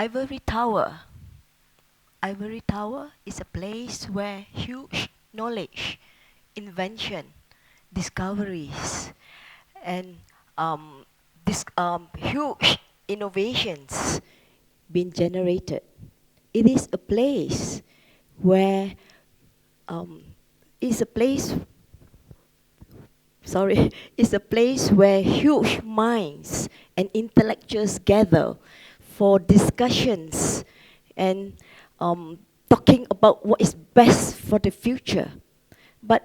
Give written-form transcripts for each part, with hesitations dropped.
Ivory Tower. Ivory Tower is a place where huge knowledge, invention, discoveries, and huge innovations been generated. It is a place where it's a place sorry, it's a place where huge minds and intellectuals gather for discussions and talking about what is best for the future. But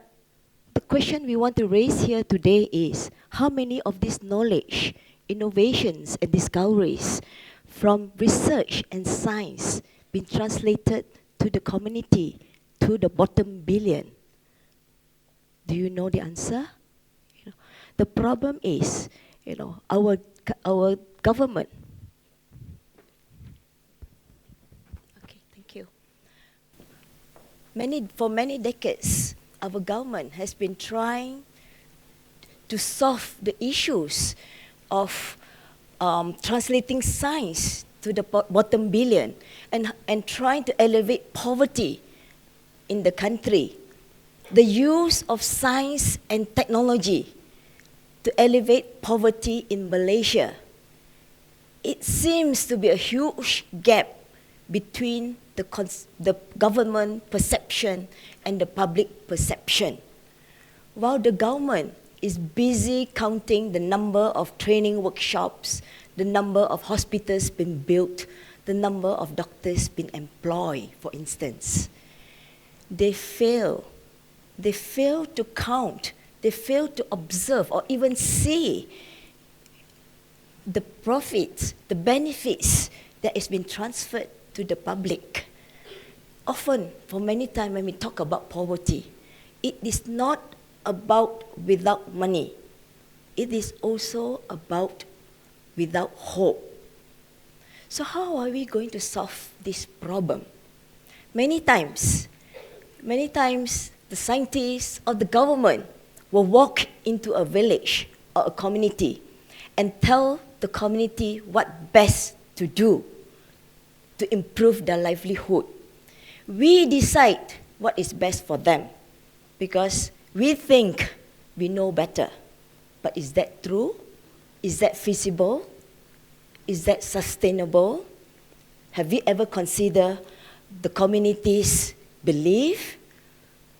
the question we want to raise here today is, how many of this knowledge, innovations and discoveries from research and science been translated to the community, to the bottom billion? Do you know the answer? The problem is, our government. Okay, thank you. For many decades, our government has been trying to solve the issues of translating science to the bottom billion and trying to elevate poverty in the country. The use of science and technology to elevate poverty in Malaysia. It seems to be a huge gap between the government perception and the public perception. While the government is busy counting the number of training workshops, the number of hospitals being built, the number of doctors being employed, for instance, they fail to count, they fail to observe or even see the profits, the benefits that has been transferred to the public. Often, for many times when we talk about poverty, it is not about without money. It is also about without hope. So how are we going to solve this problem? Many times, the scientists or the government will walk into a village or a community and tell the community what best to do to improve their livelihood. We decide what is best for them because we think we know better. But is that true? Is that feasible? Is that sustainable? Have we ever considered the community's belief,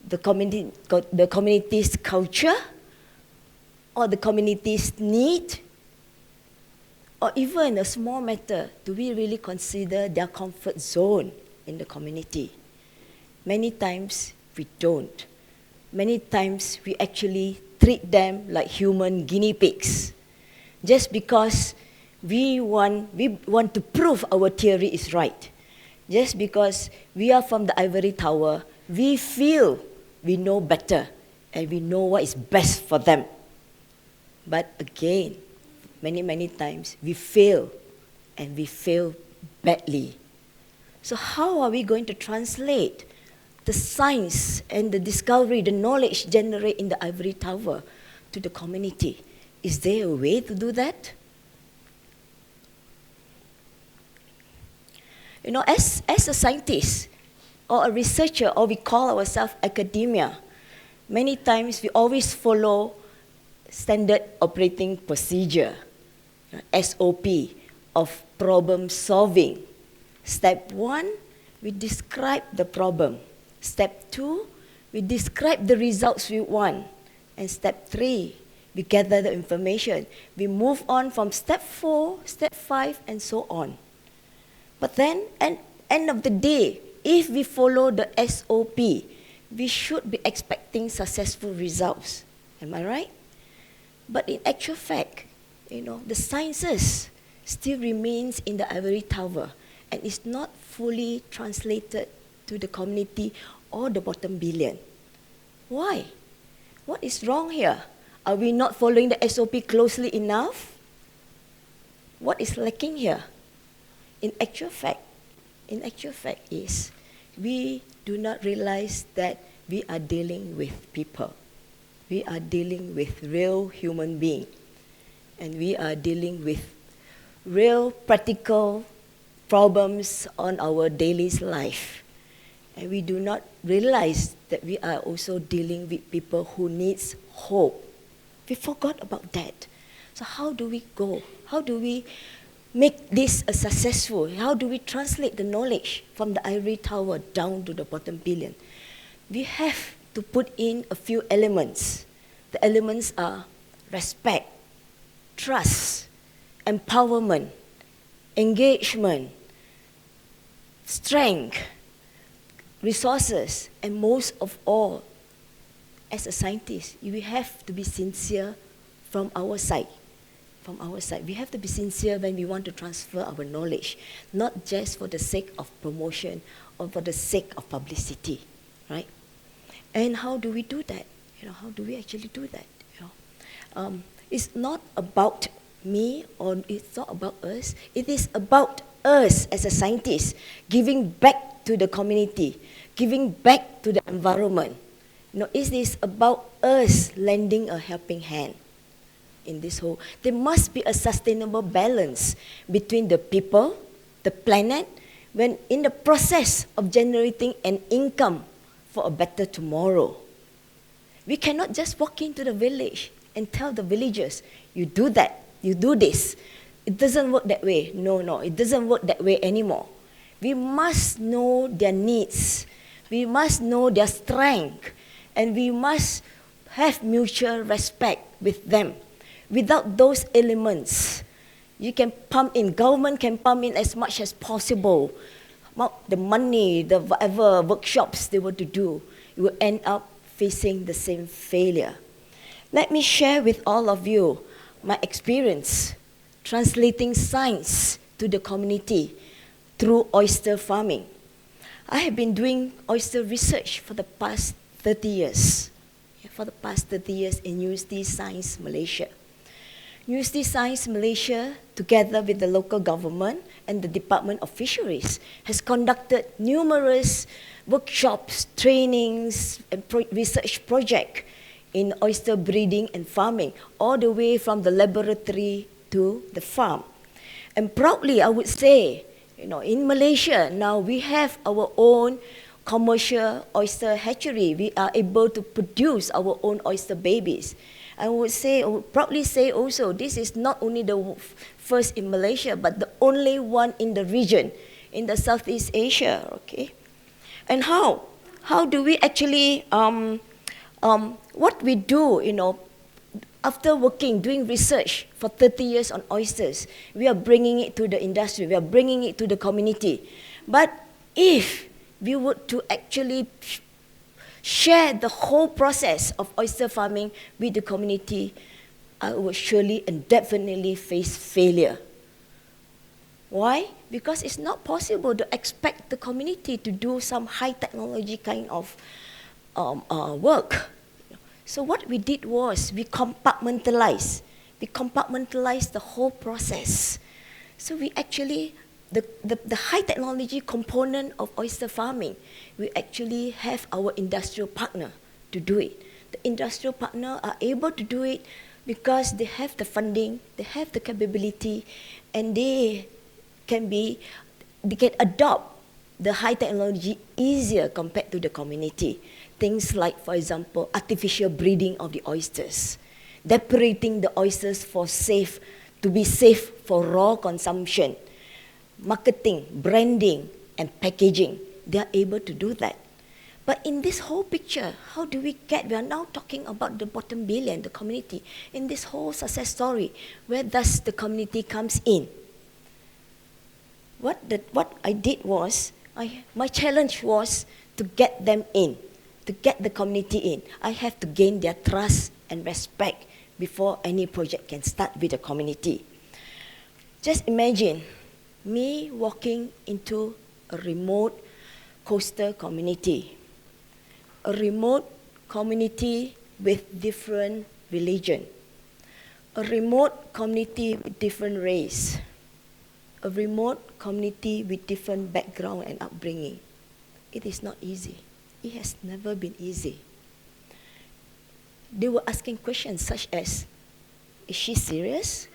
the community's culture, or the community's need? Or even a small matter, do we really consider their comfort zone in the community? Many times we don't. Many times we actually treat them like human guinea pigs. Just because we want to prove our theory is right. Just because we are from the ivory tower, we feel we know better and we know what is best for them. But again, many times we fail, and we fail badly. So how are we going to translate the science and the discovery, the knowledge generated in the ivory tower to the community? Is there a way to do that? As a scientist or a researcher, or we call ourselves academia, many times we always follow standard operating procedure, SOP of problem solving. Step 1, we describe the problem. Step 2, we describe the results we want. And step 3, we gather the information. We move on from step 4, step 5, and so on. But then, at the end of the day, if we follow the SOP, we should be expecting successful results. Am I right? But in actual fact, the sciences still remains in the ivory tower and is not fully translated to the community or the bottom billion. Why? What is wrong here? Are we not following the SOP closely enough? What is lacking here? In actual fact is we do not realize that we are dealing with people. We are dealing with real human beings. And we are dealing with real practical problems on our daily life. And we do not realize that we are also dealing with people who needs hope. We forgot about that. So how do we go? How do we make this a successful? How do we translate the knowledge from the ivory tower down to the bottom billion? We have to put in a few elements. The elements are respect, trust, empowerment, engagement, strength, resources, and most of all, as a scientist, we have to be sincere from our side. From our side, we have to be sincere when we want to transfer our knowledge, not just for the sake of promotion or for the sake of publicity, right? And how do we do that? How do we actually do that? It's not about me or it's not about us. It is about us as a scientist giving back to the community, giving back to the environment. It is about us lending a helping hand in this whole. There must be a sustainable balance between the people, the planet, when in the process of generating an income for a better tomorrow. We cannot just walk into the village and tell the villagers, you do that, you do this. It doesn't work that way. No, it doesn't work that way anymore. We must know their needs. We must know their strength. And we must have mutual respect with them. Without those elements, you can pump in, government can pump in as much as possible. The money, the whatever workshops they were to do, you will end up facing the same failure. Let me share with all of you my experience translating science to the community through oyster farming. I have been doing oyster research for the past 30 years. In Universiti Sains Malaysia. Universiti Sains Malaysia, together with the local government and the Department of Fisheries, has conducted numerous workshops, trainings, and research projects in oyster breeding and farming, all the way from the laboratory to the farm. And proudly, I would say, in Malaysia, now we have our own commercial oyster hatchery. We are able to produce our own oyster babies. I would proudly say also, this is not only the first in Malaysia, but the only one in the region, in the Southeast Asia, okay? And how? How do we actually, what we do, after doing research for 30 years on oysters, we are bringing it to the industry, we are bringing it to the community. But if we were to actually share the whole process of oyster farming with the community, I would surely and definitely face failure. Why? Because it's not possible to expect the community to do some high technology kind of work. So what we did was we compartmentalized the whole process. So we actually, the high technology component of oyster farming, we actually have our industrial partner to do it. The industrial partner are able to do it because they have the funding, they have the capability, and they can adopt the high technology easier compared to the community. Things like, for example, artificial breeding of the oysters, depurating the oysters to be safe for raw consumption, marketing, branding, and packaging. They are able to do that. But in this whole picture, how do we are now talking about the bottom billion, the community. In this whole success story, where does the community comes in? What I did was, my challenge was to get them in, to get the community in. I have to gain their trust and respect before any project can start with the community. Just imagine me walking into a remote coastal community, a remote community with different religion, a remote community with different race, a remote community with different background and upbringing. It is not easy. It has never been easy. They were asking questions such as, is she serious?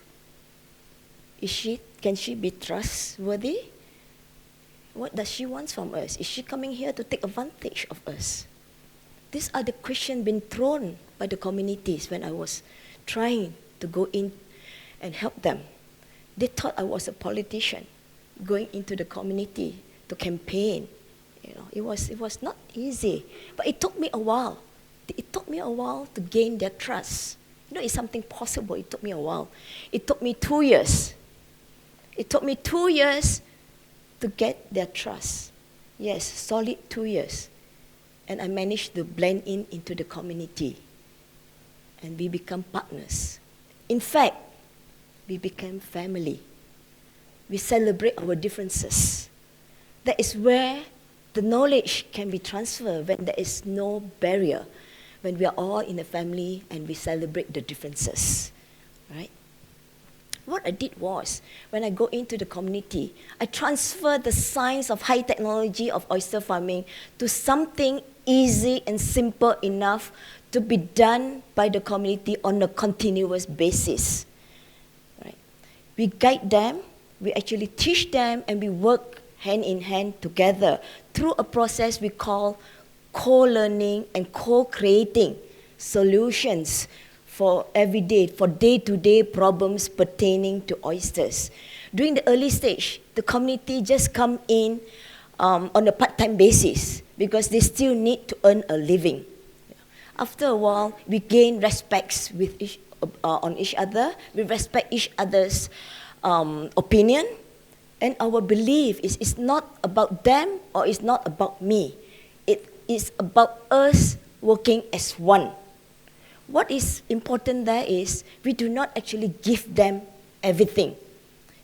Can she be trustworthy? What does she want from us? Is she coming here to take advantage of us? These are the questions being thrown by the communities when I was trying to go in and help them. They thought I was a politician going into the community to campaign. You know, it was not easy, but it took me a while. It took me a while to gain their trust. You know, it's something possible. It took me a while. It took me 2 years. It took me 2 years to get their trust. Yes, solid 2 years. And I managed to blend into the community. And we become partners. In fact, we became family. We celebrate our differences. That is where the knowledge can be transferred when there is no barrier, when we are all in a family and we celebrate the differences, right? What I did was, when I go into the community, I transfer the science of high technology of oyster farming to something easy and simple enough to be done by the community on a continuous basis. Right? We guide them, we actually teach them, and we work hand in hand together through a process we call co-learning and co-creating solutions for everyday, for day-to-day problems pertaining to oysters. During the early stage, the community just come in on a part-time basis because they still need to earn a living. After a while, we gain respects with on each other. We respect each other's opinion, and our belief is it's not about them or it's not about me. It is about us working as one. What is important there is we do not actually give them everything.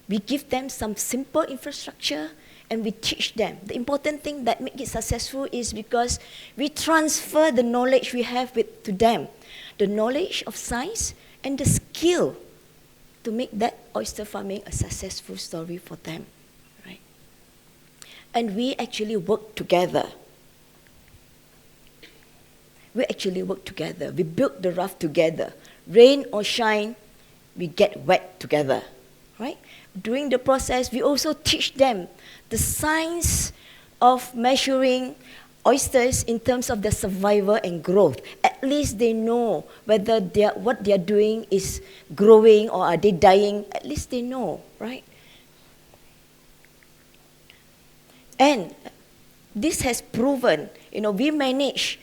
We give them some simple infrastructure and we teach them. The important thing that makes it successful is because we transfer the knowledge we have to them, the knowledge of science and the skill to make that oyster farming a successful story for them, right? And we actually work together. We actually work together. We build the raft together. Rain or shine, we get wet together, right? During the process, we also teach them the science of measuring oysters in terms of their survival and growth. At least they know whether what they are doing is growing or are they dying. At least they know, right? And this has proven, we managed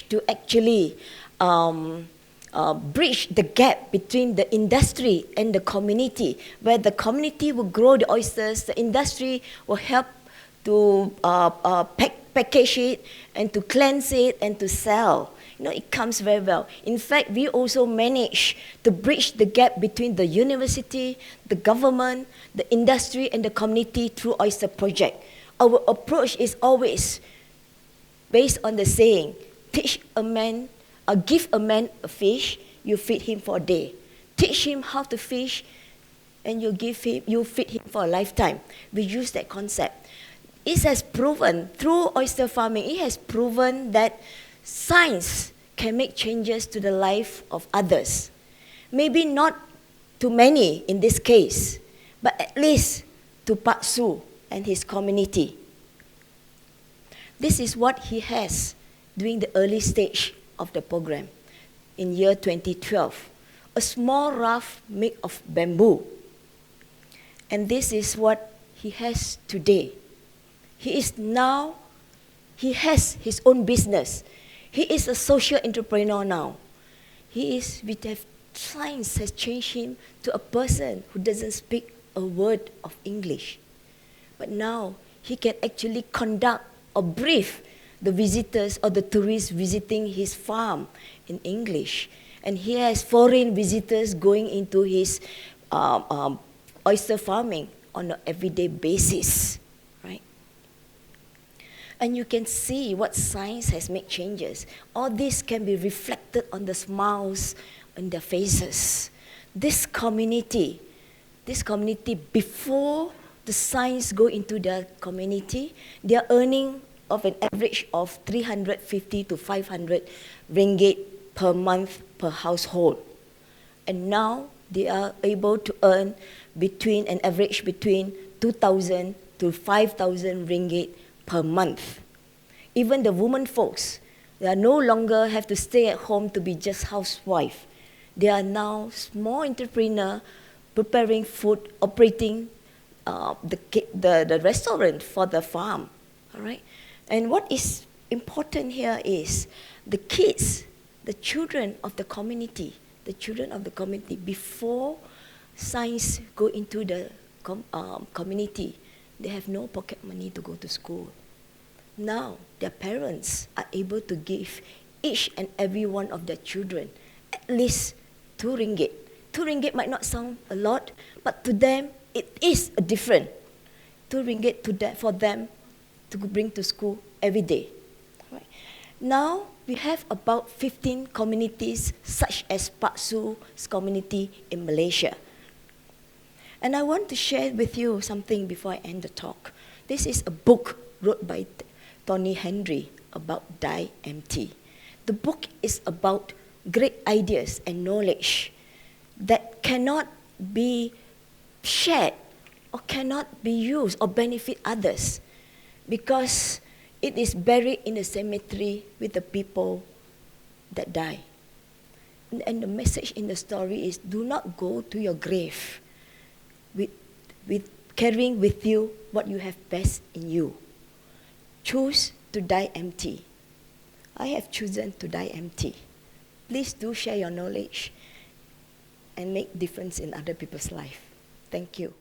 to actually bridge the gap between the industry and the community, where the community will grow the oysters, the industry will help to package it and to cleanse it and to sell. It comes very well. In fact, we also manage to bridge the gap between the university, the government, the industry, and the community through oyster project. Our approach is always based on the saying, give a man a fish, you feed him for a day. Teach him how to fish, and you feed him for a lifetime. We use that concept. It has proven, through oyster farming, it has proven that science can make changes to the life of others. Maybe not to many in this case, but at least to Pak Su and his community. This is what he has during the early stage of the program in year 2012. A small raft made of bamboo. And this is what he has today. He has his own business. He is a social entrepreneur now. Science has changed him to a person who doesn't speak a word of English. But now he can actually conduct or brief the visitors or the tourists visiting his farm in English. And he has foreign visitors going into his oyster farming on an everyday basis, right? And you can see what science has made changes. All this can be reflected on the smiles on their faces. This community, before the science go into their community, they are earning of an average of 350 to 500 ringgit per month per household. And now they are able to earn an average between 2,000 to 5,000 ringgit per month. Even the women folks, they are no longer have to stay at home to be just housewife. They are now small entrepreneur, preparing food, operating the restaurant for the farm. All right, and what is important here is the kids, the children of the community, before science go into the community, they have no pocket money to go to school. Now, their parents are able to give each and every one of their children at least 2 ringgit. 2 ringgit might not sound a lot, but to them, it is a different. 2 ringgit for them to bring to school every day. Right. Now, we have about 15 communities, such as APUCEN's community in Malaysia. And I want to share with you something before I end the talk. This is a book wrote by Tony Henry about DIMT. The book is about great ideas and knowledge that cannot be shared or cannot be used or benefit others because it is buried in a cemetery with the people that die. And the message in the story is, do not go to your grave with carrying with you what you have best in you. Choose to die empty. I have chosen to die empty. Please do share your knowledge and make difference in other people's life. Thank you.